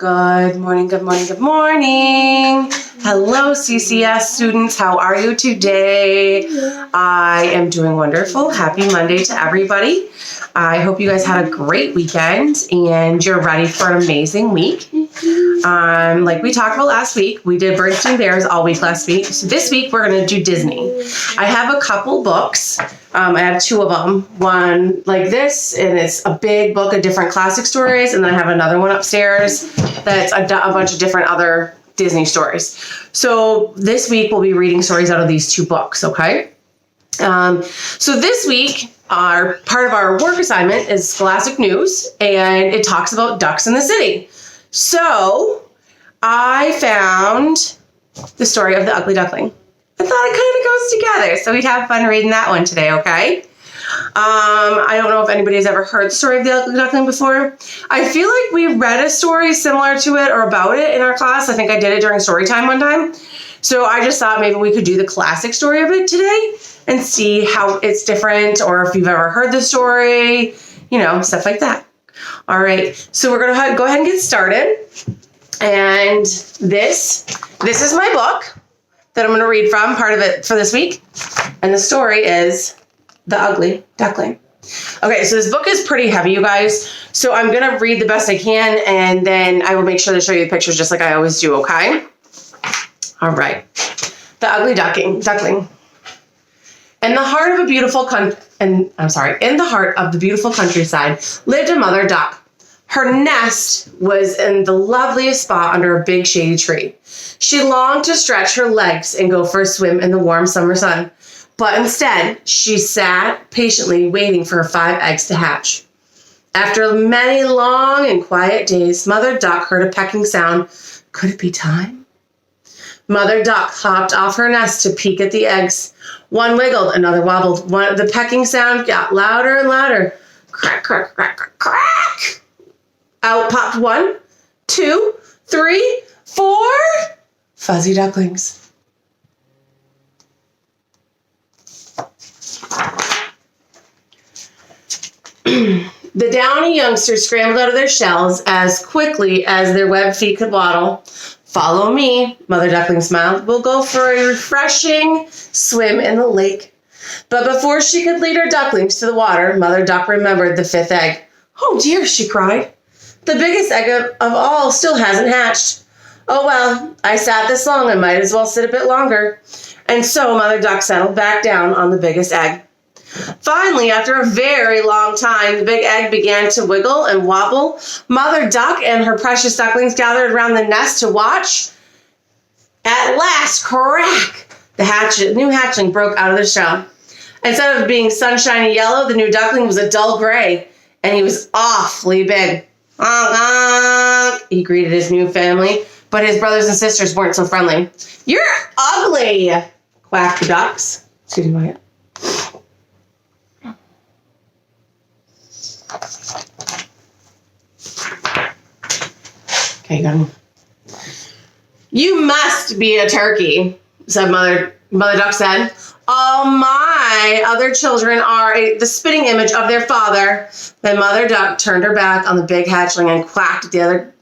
Good morning, good morning, good morning. Hello, CCS students. How are you today? I am doing wonderful. Happy Monday to everybody. I hope you guys had a great weekend and you're ready for an amazing week. Like we talked about last week, we did Birds and Bears all week last week. So this week we're going to do Disney. I have a couple books. I have two of them. One like this, and it's a big book of different classic stories. And then I have another one upstairs that's a bunch of different other Disney stories. So this week we'll be reading stories out of these two books, okay? So this week, our part of our work assignment is Scholastic News, and it talks about ducks in the city. So I found the story of the Ugly Duckling. I thought it kind of goes together, so we'd have fun reading that one today, okay? I don't know if anybody has ever heard the story of the Ugly Duckling before. I feel like we read a story similar to it or about it in our class. I think I did it during story time one time. So I just thought maybe we could do the classic story of it today and see how it's different, or if you've ever heard the story, you know, stuff like that. All right, so we're going to go ahead and get started. And this is my book that I'm going to read from, part of it for this week. And the story is The Ugly Duckling. Okay, so this book is pretty heavy, you guys. So I'm going to read the best I can, and then I will make sure to show you the pictures just like I always do, okay? All right. The Ugly Duckling. In the heart of the beautiful countryside lived a mother duck. Her nest was in the loveliest spot under a big shady tree. She longed to stretch her legs and go for a swim in the warm summer sun, but instead she sat patiently waiting for her 5 eggs to hatch. After many long and quiet days, Mother Duck heard a pecking sound. Could it be time? Mother Duck hopped off her nest to peek at the eggs. One wiggled, another wobbled. The pecking sound got louder and louder. Crack, crack, crack, crack, crack. Out popped 1, 2, 3, 4 fuzzy ducklings. The downy youngsters scrambled out of their shells as quickly as their webbed feet could waddle. Follow me, Mother Duckling smiled. We'll go for a refreshing swim in the lake. But before she could lead her ducklings to the water, Mother Duck remembered the 5th egg. Oh dear, she cried. The biggest egg of all still hasn't hatched. Oh well, I sat this long, I might as well sit a bit longer. And so Mother Duck settled back down on the biggest egg. Finally, after a very long time, the big egg began to wiggle and wobble. Mother Duck and her precious ducklings gathered around the nest to watch. At last, crack! The new hatchling broke out of the shell. Instead of being sunshiny yellow, the new duckling was a dull gray, and he was awfully big. Honk, honk, he greeted his new family, but his brothers and sisters weren't so friendly. You're ugly, quacked the ducks. Excuse me, Wyatt. Okay, got him. You must be a turkey, said Mother Duck said. All my other children are the spitting image of their father. Then Mother Duck turned her back on the big hatchling and quacked at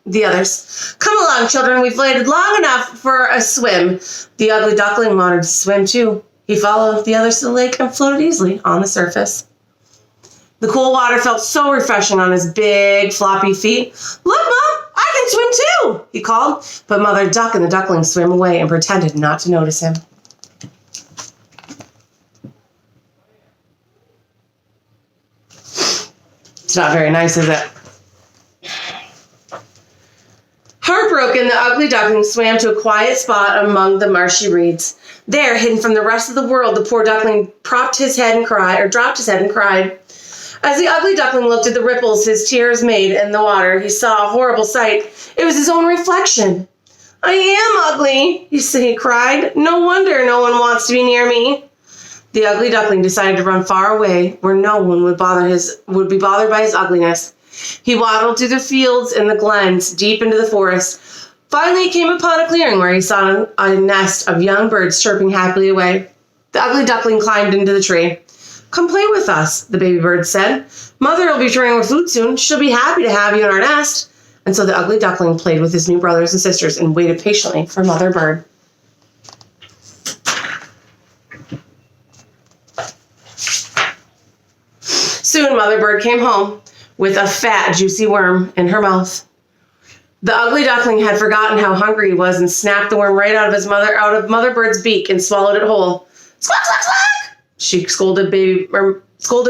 the others. Come along, children. We've waited long enough for a swim. The Ugly Duckling wanted to swim too. He followed the others to the lake and floated easily on the surface. The cool water felt so refreshing on his big, floppy feet. Look, Mom, I can swim too, he called. But Mother Duck and the duckling swam away and pretended not to notice him. It's not very nice, is it? Heartbroken, the Ugly Duckling swam to a quiet spot among the marshy reeds. There, hidden from the rest of the world, the poor duckling dropped his head and cried. As the Ugly Duckling looked at the ripples his tears made in the water, he saw a horrible sight. It was his own reflection. I am ugly, he cried. No wonder no one wants to be near me. The Ugly Duckling decided to run far away where no one would be bothered by his ugliness. He waddled through the fields and the glens deep into the forest. Finally, he came upon a clearing where he saw a nest of young birds chirping happily away. The Ugly Duckling climbed into the tree. Come play with us, the baby bird said. Mother will be returning with food soon. She'll be happy to have you in our nest. And so the ugly duckling played with his new brothers and sisters and waited patiently for Mother Bird. Soon Mother Bird came home with a fat, juicy worm in her mouth. The ugly duckling had forgotten how hungry he was and snapped the worm right out of Mother Bird's beak and swallowed it whole. Squawk, squawk, squawk! She scolded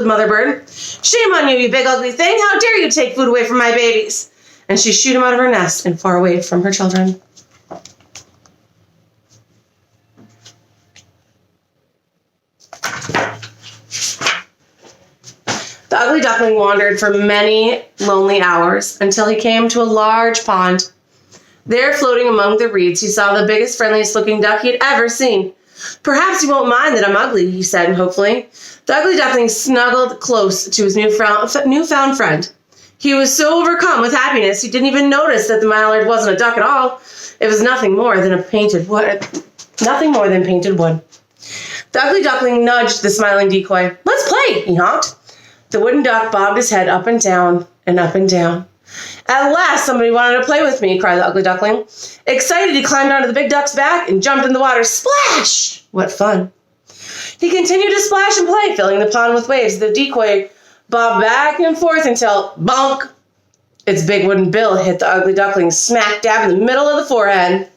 Mother Bird. Shame on you, you big ugly thing! How dare you take food away from my babies! And she shooed him out of her nest and far away from her children. The ugly duckling wandered for many lonely hours until he came to a large pond. There, floating among the reeds, he saw the biggest, friendliest looking duck he'd ever seen. Perhaps you won't mind that I'm ugly, he said hopefully. The ugly duckling snuggled close to his newfound friend. He was so overcome with happiness he didn't even notice that the mallard wasn't a duck at all. It was nothing more than painted wood. The ugly duckling nudged the smiling decoy. Let's play, he honked. The wooden duck bobbed his head up and down and up and down. At last, somebody wanted to play with me, cried the ugly duckling. Excited, he climbed onto the big duck's back and jumped in the water. Splash! What fun. He continued to splash and play, filling the pond with waves. The decoy bobbed back and forth until, bonk, its big wooden bill hit the ugly duckling smack dab in the middle of the forehead.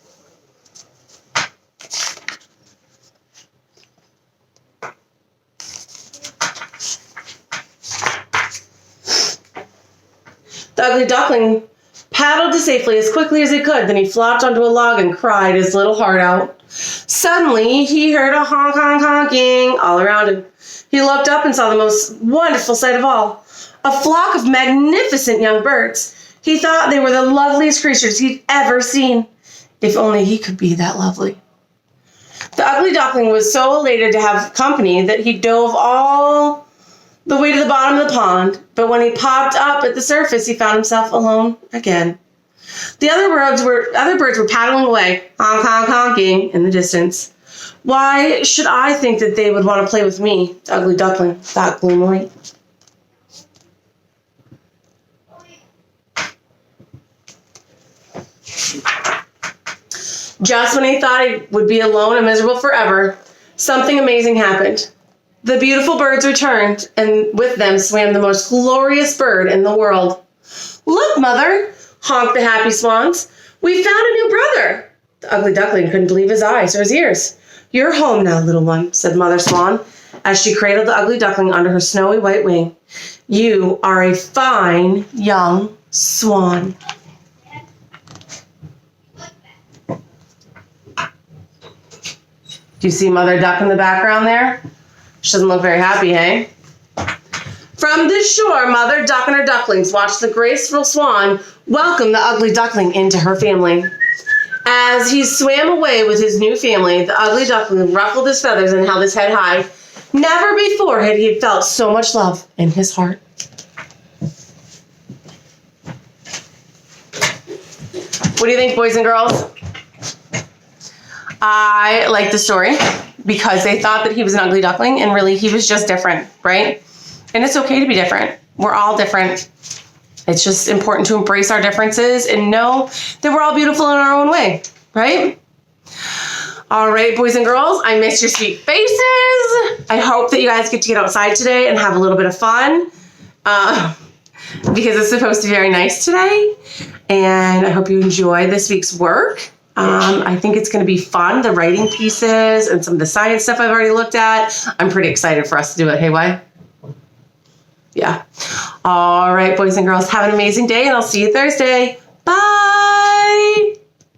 The ugly duckling paddled to safely as quickly as he could. Then he flopped onto a log and cried his little heart out. Suddenly, he heard a honk, honk, honking all around him. He looked up and saw the most wonderful sight of all, a flock of magnificent young birds. He thought they were the loveliest creatures he'd ever seen. If only he could be that lovely. The ugly duckling was so elated to have company that he dove all the way to the bottom of the pond, but when he popped up at the surface, he found himself alone again. The other birds were paddling away, honk, honk, honking in the distance. Why should I think that they would want to play with me, the ugly duckling thought gloomily. Just when he thought he would be alone and miserable forever, something amazing happened. The beautiful birds returned, and with them swam the most glorious bird in the world. Look, Mother, honked the happy swans. We found a new brother. The ugly duckling couldn't believe his eyes or his ears. You're home now, little one, said Mother Swan, as she cradled the ugly duckling under her snowy white wing. You are a fine young swan. Do you see Mother Duck in the background there? She doesn't look very happy, hey? From the shore, Mother Duck and her ducklings watched the graceful swan welcome the ugly duckling into her family. As he swam away with his new family, the ugly duckling ruffled his feathers and held his head high. Never before had he felt so much love in his heart. What do you think, boys and girls? I like the story because they thought that he was an ugly duckling and really he was just different, right? And it's okay to be different. We're all different. It's just important to embrace our differences and know that we're all beautiful in our own way, right? All right, boys and girls, I miss your sweet faces. I hope that you guys get to get outside today and have a little bit of fun because it's supposed to be very nice today. And I hope you enjoy this week's work. I think it's going to be fun, the writing pieces and some of the science stuff I've already looked at. I'm pretty excited for us to do it. Hey, why? Yeah. All right, boys and girls, have an amazing day, and I'll see you Thursday.